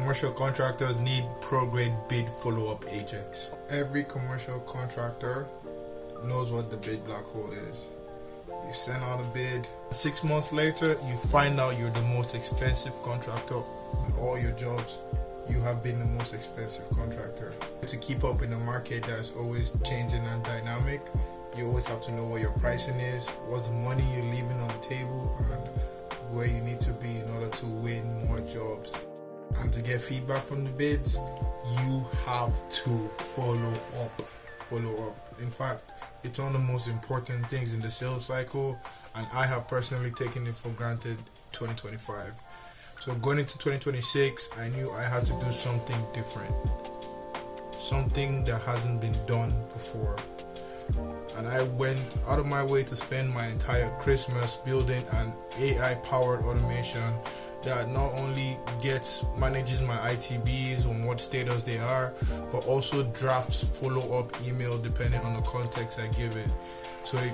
commercial contractors need pro-grade bid follow-up agents. Every commercial contractor knows what the bid black hole is. You send out a bid, 6 months later you find out you're the most expensive contractor in all your jobs. You have been the most expensive contractor. To keep up in a market that's always changing and dynamic, you always have to know what your pricing is, what's the money you're leaving on the table, and where you need to be in order to win more jobs. And to get feedback from the bids, you have to follow up. In fact, it's one of the most important things in the sales cycle, and I have personally taken it for granted 2025. So going into 2026, I knew I had to do something different, something that hasn't been done before. And I went out of my way to spend my entire Christmas building an AI-powered automation that not only manages my ITBs on what status they are, but also drafts follow-up email depending on the context I give it. So it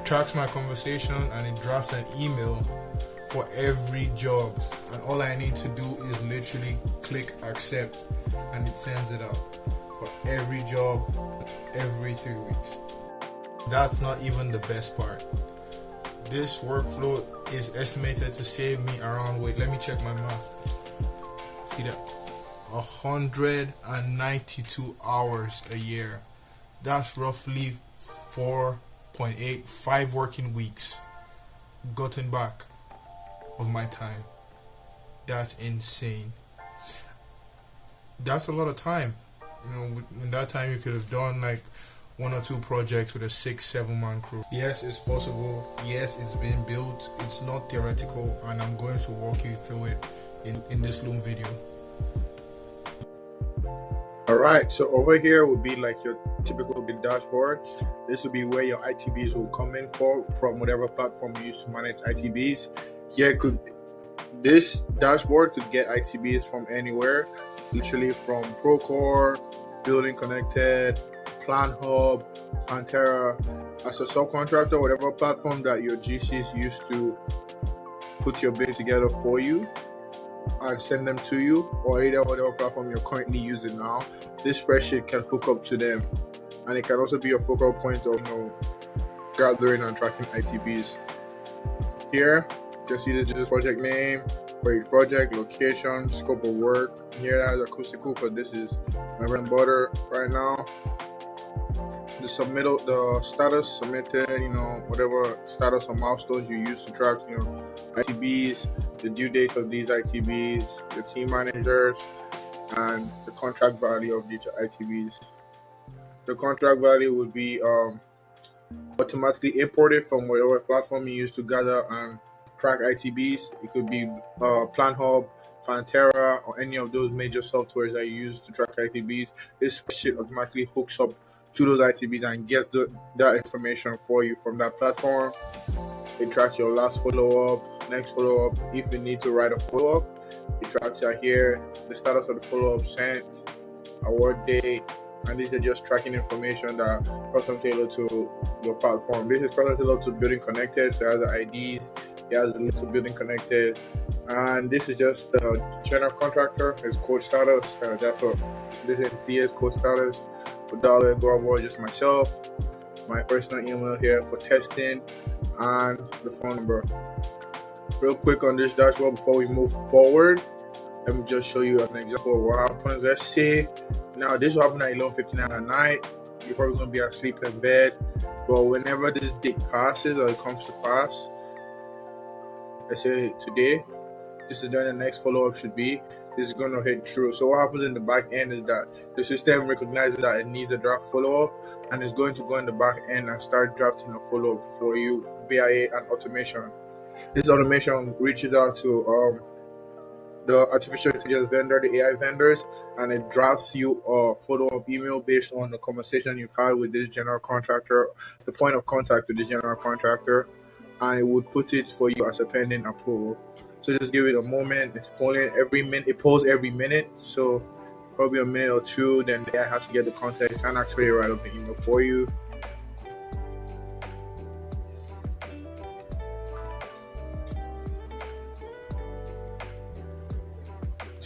tracks my conversation and it drafts an email for every job, and all I need to do is literally click accept and it sends it out for every job every 3 weeks. That's not even the best part. This workflow is estimated to save me around, let me check my math. See that? 192 hours a year. That's roughly 4.85 working weeks gotten back of my time. That's insane. That's a lot of time. In that time you could have done like 1 or 2 projects with a 6-7 man crew. Yes, it's possible. Yes, it's been built. It's not theoretical, and I'm going to walk you through it in this Loom video. Alright, so over here will be like your typical bid dashboard. This will be where your ITBs will come in from whatever platform you use to manage ITBs. This dashboard could get ITBs from anywhere, literally from Procore, Building Connected, Plan Hub, Pantera. As a subcontractor, whatever platform that your GCs use to put your bid together for you and send them to you, or either whatever platform you're currently using now, this spreadsheet can hook up to them, and it can also be a focal point of gathering and tracking ITBs. Here you can see this project name for each project, location, scope of work. Here it has acoustical because this is my bread and butter right now. The status submitted, whatever status or milestones you use to track, ITBs, the due date of these ITBs, the team managers, and the contract value of each ITBs. The contract value would be automatically imported from whatever platform you use to gather and track ITBs. It could be Plan Hub, Pantera, or any of those major softwares that you use to track ITBs. This shit automatically hooks up to those ITBs and gets that information for you from that platform. It tracks your last follow-up, next follow-up. If you need to write a follow-up, it tracks out here the status of the follow-up sent, award date, and these are just tracking information that custom tailored to your platform. This is custom tailored to Building Connected, so it has the IDs, it has the list of Building Connected, and this is just the general contractor. It's code status. That's what this is code status. For dollar go aboard, just myself, my personal email here for testing, and the phone number. Real quick on this dashboard before we move forward, let me just show you an example of what happens. Let's say now this will happen at 11:59 at night. You're probably gonna be asleep in bed, but whenever this date passes or it comes to pass, let's say today, this is when the next follow-up should be. This is going to hit true. So what happens in the back end is that the system recognizes that it needs a draft follow-up, and it's going to go in the back end and start drafting a follow-up for you via an automation. This automation reaches out to the artificial intelligence vendor, the AI vendors, and it drafts you a follow-up email based on the conversation you've had with this general contractor, the point of contact with this general contractor, and it would put it for you as a pending approval. So just give it a moment. It's polling every minute. It polls every minute. So probably a minute or two. Then the AI has to get the context and actually write up the email for you.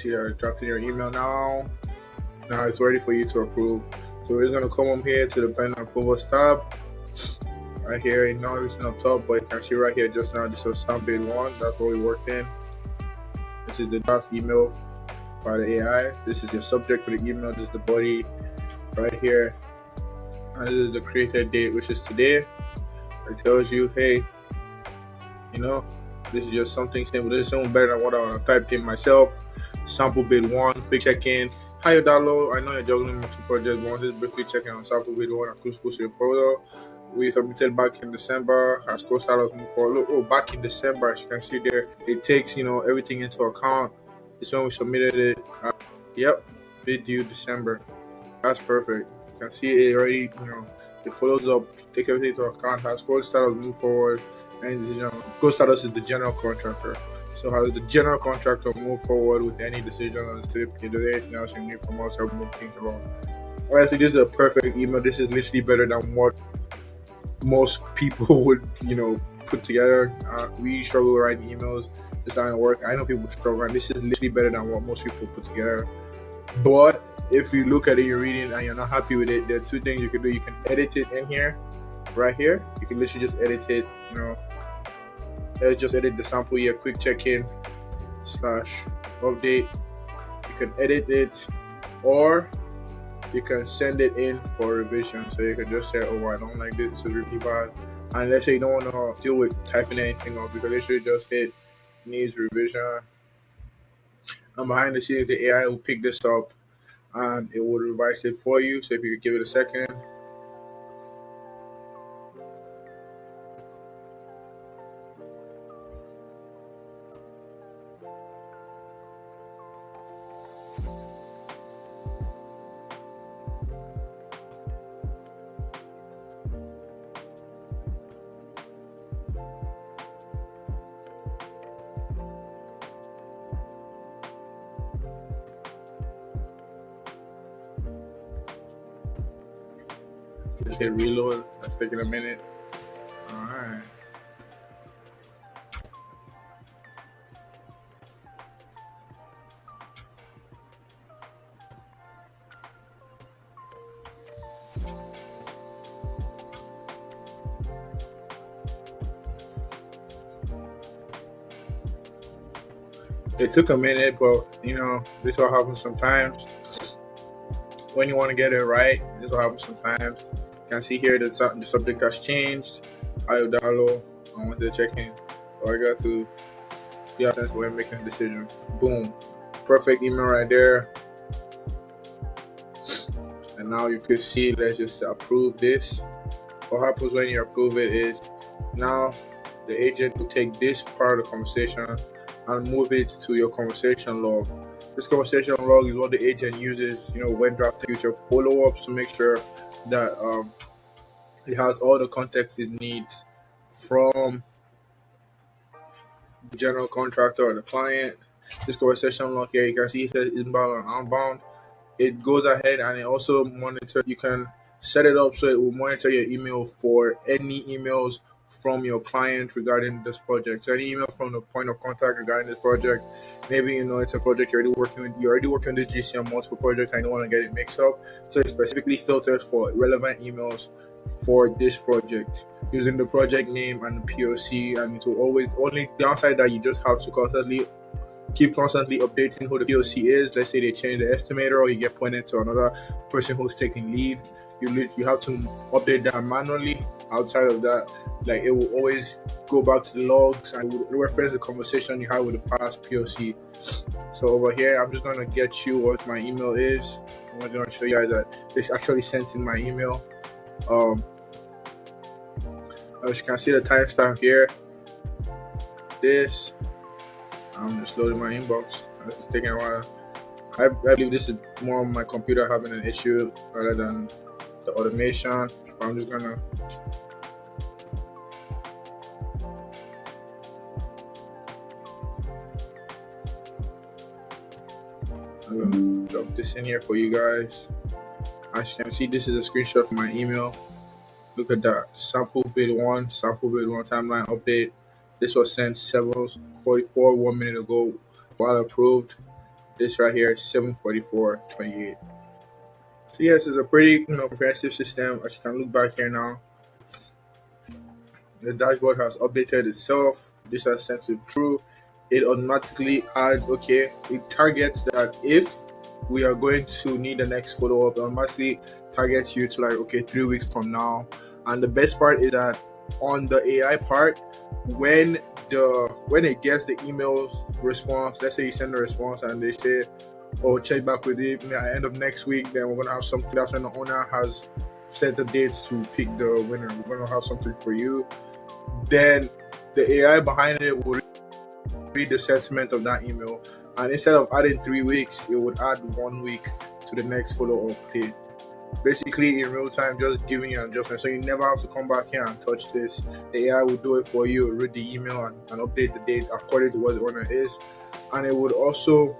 see I dropped in your email now. Now it's ready for you to approve. So we're just gonna come up here to the pending approvals tab. Right here, now it's not top, but you can see right here just now this was stamp bid 1. That's what we worked in. This is the draft email by the AI. This is your subject for the email. This is the body right here. And this is the created date, which is today. It tells you, hey, this is just something simple. This is something better than what I typed in myself. Sample bid 1, quick check-in. Hi, Dalo. I know you're juggling multiple projects. One is briefly checking on sample bid 1 and cruise proposal. We submitted back in December. As co-starters move forward. Look, back in December, as you can see there, it takes everything into account. This one we submitted it. Yep, bid due December. That's perfect. You can see it already. It follows up, take everything into account. As co-starters move forward, and co-starters is the general contractor. So how does the general contractor move forward with any decision on the tip? Is there anything else you need from us to move things along? Alright, so this is a perfect email. This is literally better than what most people would, put together. We struggle writing emails. This doesn't work. I know people struggle, and this is literally better than what most people put together. But if you look at it, you're reading, and you're not happy with it, there are two things you can do. You can edit it in here, right here. You can literally just edit it. Let's just edit the sample here. Quick check-in /update. You can edit it, or you can send it in for revision. So you can just say, oh, I don't like this. This is really bad. And let's say you don't want to deal with typing anything up, because they should just hit needs revision. And behind the scenes, the AI will pick this up and it will revise it for you. So if you give it a second. Just hit reload. That's taking a minute. Alright. It took a minute, but this will happen sometimes. When you want to get it right, this will happen sometimes. You can see here that the subject has changed. I want to check in. So I got to be honest when making a decision. Boom. Perfect email right there. And now you could see, let's just approve this. What happens when you approve it is now the agent will take this part of the conversation and move it to your conversation log. This conversation log is what the agent uses, when drafting future follow-ups to make sure that it has all the context it needs from the general contractor or the client. This conversation log here, you can see it says inbound and outbound. It goes ahead and it also monitors. You can set it up so it will monitor your email for any emails from your client regarding this project. So any email from the point of contact regarding this project, maybe it's a project you're already working with GC on multiple projects and you don't want to get it mixed up. So it specifically filters for relevant emails for this project using the project name and the POC, and it will always, only downside that you just have to keep constantly updating who the POC is. Let's say they change the estimator or you get pointed to another person who's taking lead. You have to update that manually. Outside of that, it will always go back to the logs and will reference the conversation you had with the past POC. So over here, I'm just going to get you what my email is. I'm going to show you guys that this actually sent in my email. As you can see the timestamp here. I'm just loading my inbox. It's taking a while. I believe this is more on my computer having an issue rather than the automation. I'm just gonna drop this in here for you guys. As you can see, this is a screenshot from my email. Look at that. Sample bid 1 timeline update. This was sent 7:44, 1 minute ago, while approved. this right here, 744.28. So yes, it's a pretty comprehensive system. As you can look back here now, the dashboard has updated itself. This has sent it through. It automatically adds, okay, it targets that if we are going to need the next follow-up, it automatically targets you to like, okay, 3 weeks from now. And the best part is that on the AI part, when it gets the email response, let's say you send a response and they say, oh, check back with it at the end of next week, then we're gonna have something. That's when the owner has set the dates to pick the winner. We're gonna have something for you. Then the AI behind it will read the sentiment of that email, and instead of adding 3 weeks, it would add 1 week to the next follow-up date. Basically in real time, just giving you an adjustment, so you never have to come back here and touch this. The AI will do it for you, read the email and update the date according to what the owner is. And it would also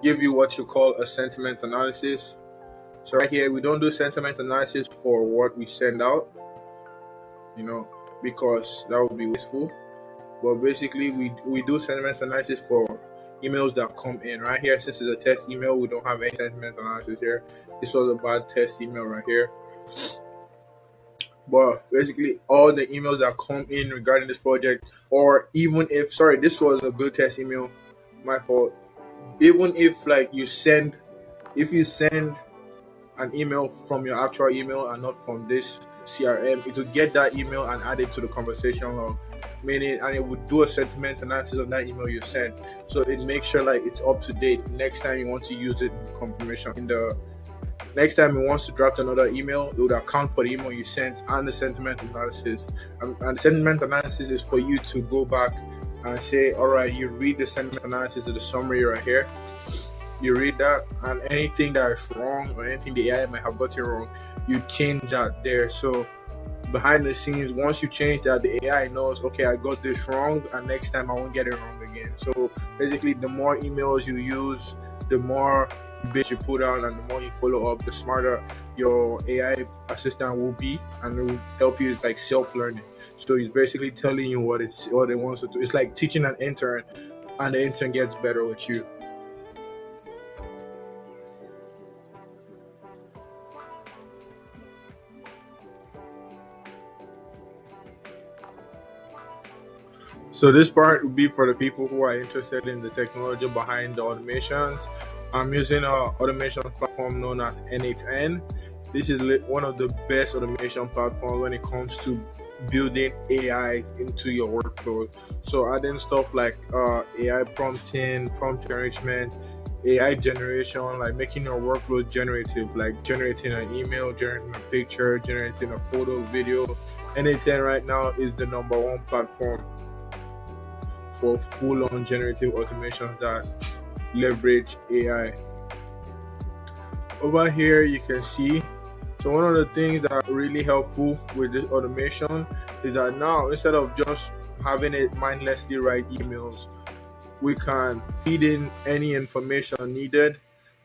give you what you call a sentiment analysis. So right here, we don't do sentiment analysis for what we send out, because that would be wasteful. But basically, we do sentiment analysis for emails that come in. Right here, since it's a test email, we don't have any sentiment analysis here. This was a bad test email right here. But basically, all the emails that come in regarding this project, or even if, sorry, this was a good test email, my fault. Even if you send an email from your actual email and not from this CRM, it will get that email and add it to the conversation log, meaning, and it would do a sentiment analysis on that email you sent. So it makes sure it's up to date. Next time you want to use it in confirmation, next time it wants to draft another email, it would account for the email you sent and the sentiment analysis. And the sentiment analysis is for you to go back and say, all right, you read the sentiment analysis of the summary right here. You read that, and anything that is wrong or anything the AI might have gotten wrong, you change that there. So behind the scenes, once you change that, the AI knows, okay, I got this wrong, and next time I won't get it wrong again. So basically, the more emails you use, the more bits you put out, and the more you follow up, the smarter your AI assistant will be, and it will help you. It's self-learning. So it's basically telling you what it wants to do. It's like teaching an intern, and the intern gets better with you. So this part would be for the people who are interested in the technology behind the automations. I'm using an automation platform known as N8N. This is one of the best automation platforms when it comes to building AI into your workflow. So adding stuff like AI prompting, prompt enrichment, AI generation, making your workflow generative, generating an email, generating a picture, generating a photo, video. N8N right now is the #1 platform for full-on generative automation that leverage AI. Over here, you can see, so one of the things that are really helpful with this automation is that now, instead of just having it mindlessly write emails, we can feed in any information needed,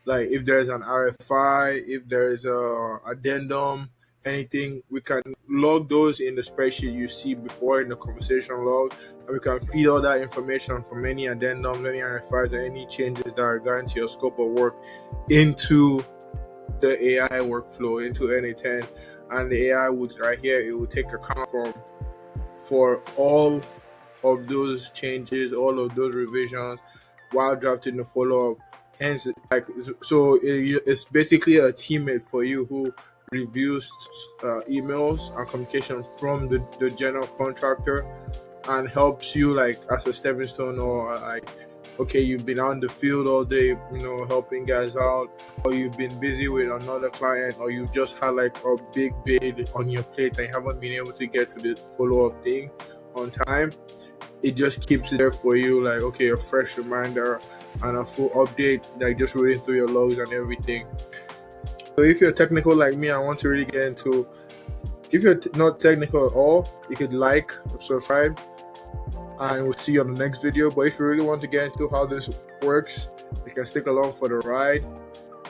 like if there's an RFI, if there's a addendum, anything, we can log those in the spreadsheet you see before in the conversation log, and we can feed all that information from any addendum, any RFIs, or any changes that are regarding to your scope of work into the AI workflow, into N8N, and the AI would right here, it will take account for all of those changes, all of those revisions while drafting the follow-up. Hence, it's basically a teammate for you who reviews emails and communication from the general contractor and helps you as a stepping stone, or okay, you've been out in the field all day, helping guys out, or you've been busy with another client, or you just had a big bid on your plate and you haven't been able to get to the follow-up thing on time. It just keeps it there for you, okay, a fresh reminder and a full update, just reading through your logs and everything. So if you're technical like me, I want to really get into, if you're not technical at all, you could subscribe, and we'll see you on the next video. But if you really want to get into how this works, you can stick along for the ride.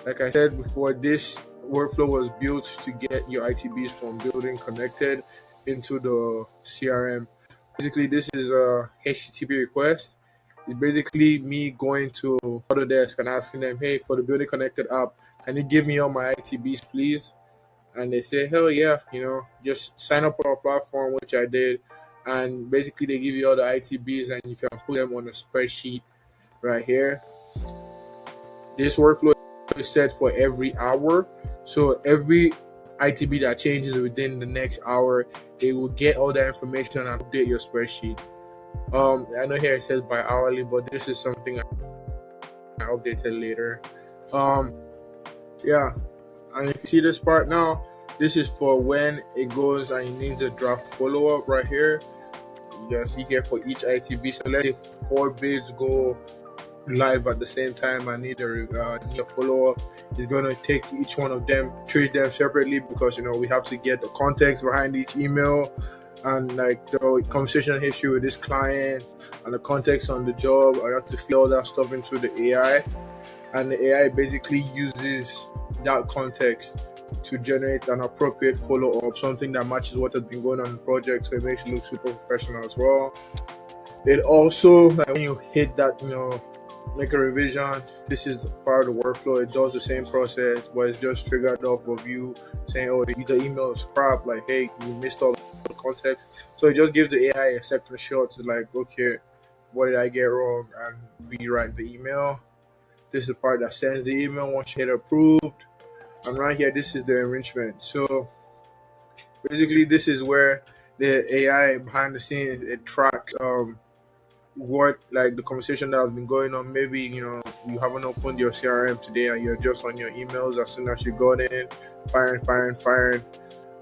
Like I said before, this workflow was built to get your ITBs from building connected into the CRM. Basically, this is a HTTP request, It's basically me going to Autodesk and asking them, hey, for the Building Connected app, can you give me all my ITBs, please? And they say, hell yeah, just sign up on our platform, which I did. And basically, they give you all the ITBs and you can put them on a spreadsheet right here. This workflow is set for every hour. So every ITB that changes within the next hour, it will get all that information and update your spreadsheet. I know here it says by hourly, but this is something I updated later. Yeah, and if you see this part now, this is for when it goes and it needs a draft follow-up right here. You can see here for each ITB. So let's say 4 bids go live at the same time and need a follow-up. It's going to take each one of them, treat them separately, because we have to get the context behind each email and like the conversation history with this client and the context on the job. I have to fill all that stuff into the AI, and the AI basically uses that context to generate an appropriate follow-up, something that matches what has been going on in the project, so it makes it look super professional as well. It also, like when you hit that, make a revision, this is part of the workflow. It does the same process, but it's just triggered off of you saying, oh, the email is crap, like, hey, you missed all the context. So it just gives the AI a second shot to like, okay, what did I get wrong, and rewrite the email. This is the part that sends the email once you hit approved. And right here, this is the enrichment. So basically, this is where the AI behind the scenes, it tracks what, like, the conversation that has been going on. Maybe you haven't opened your CRM today and you're just on your emails. As soon as you got in, firing,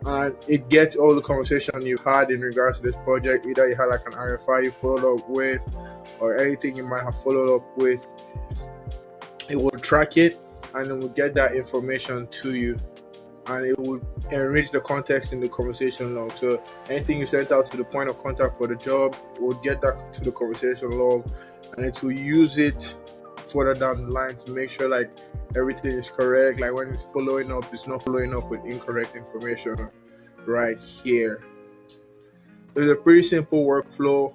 and it gets all the conversation you had in regards to this project. Either you had like an RFI you followed up with, or anything you might have followed up with. It will track it and it will get that information to you, and it will enrich the context in the conversation log. So anything you sent out to the point of contact for the job, it will get that to the conversation log, and it will use it further down the line to make sure like everything is correct. Like when it's following up, it's not following up with incorrect information right here. It's a pretty simple workflow,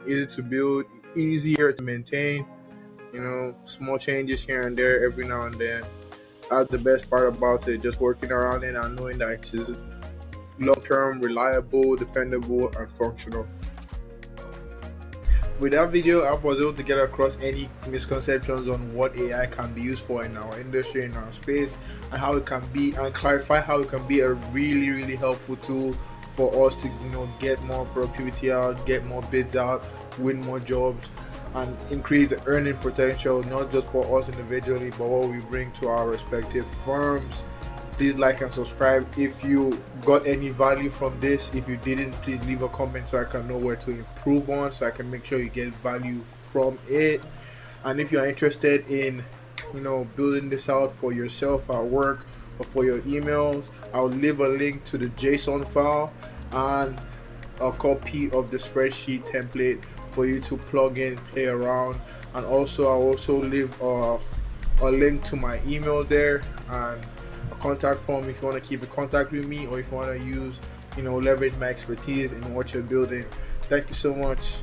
easy to build, easier to maintain. Small changes here and there every now and then. That's the best part about it, just working around it and knowing that it is long-term, reliable, dependable, and functional. With that video, I was able to get across any misconceptions on what AI can be used for in our industry, in our space, and how it can be, and clarify how it can be a really, really helpful tool for us to get more productivity out, get more bids out, win more jobs, and increase the earning potential, not just for us individually, but what we bring to our respective firms. Please like and subscribe if you got any value from this. If you didn't, please leave a comment so I can know where to improve on, so I can make sure you get value from it. And if you're interested in building this out for yourself at work or for your emails, I'll leave a link to the JSON file and a copy of the spreadsheet template for you to plug in, play around. And also I'll also leave a link to my email there and a contact form if you want to keep in contact with me, or if you want to use leverage my expertise in what you're building. Thank you so much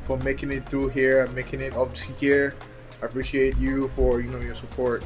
for making it through here and making it up to here. I appreciate you for your support.